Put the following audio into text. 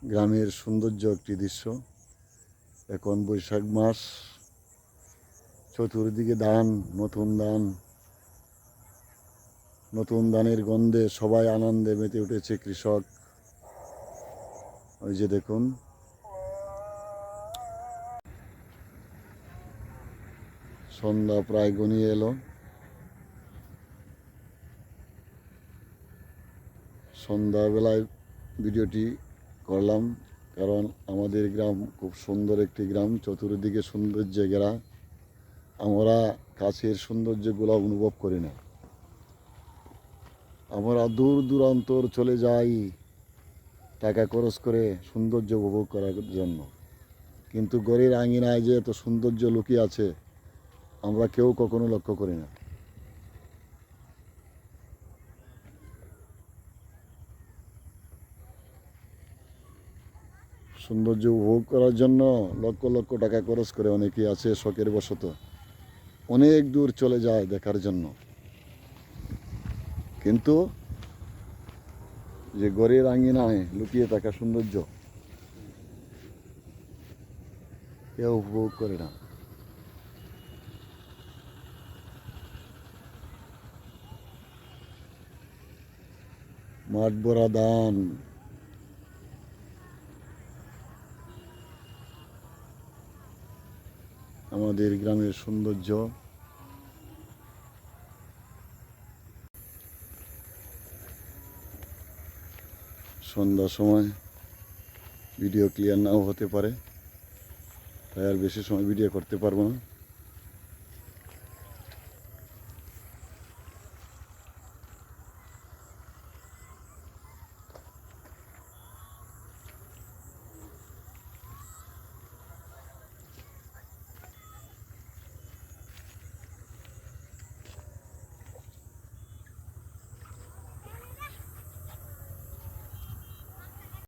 গ্রামের সৌন্দর্য একটি দৃশ্য। এখন বৈশাখ মাস, চতুর্দিকে ধান, নতুন ধানের গন্ধে সবাই আনন্দে মেতে উঠেছে কৃষক। ওই যে দেখুন, সন্ধ্যা প্রায় ঘনিয়ে এলো। সন্ধ্যাবেলায় ভিডিওটি করলাম, কারণ আমাদের গ্রাম খুব সুন্দর একটি গ্রাম, চতুর্দিকে সৌন্দর্যে ঘেরা। আমরা কাছের সৌন্দর্যগুলো অনুভব করি না, আমরা দূর দূরান্তর চলে যাই টাকা খরচ করে সৌন্দর্য উপভোগ করার জন্য। কিন্তু ঘরের আঙিনায় যে এত সৌন্দর্য লুকিয়ে আছে আমরা কেউ কখনো লক্ষ্য করি না। সৌন্দর্য উপভোগ করার জন্য লক্ষ লক্ষ টাকা খরচ করে অনেকেই আছে শখের বশত, অনেক দূর চলে যায় দেখার জন্য। কিন্তু যে ঘরের আঙিনায় লুকিয়ে থাকা সৌন্দর্য কেউ উপভোগ করে না। মাঠ ভরা ধান, আমাদের গ্রামের সৌন্দর্য। সন্ধ্যার সময় ভিডিও ক্লিয়ার নাও হতে পারে, তাই আর বেশি সময় ভিডিও করতে পারবো না।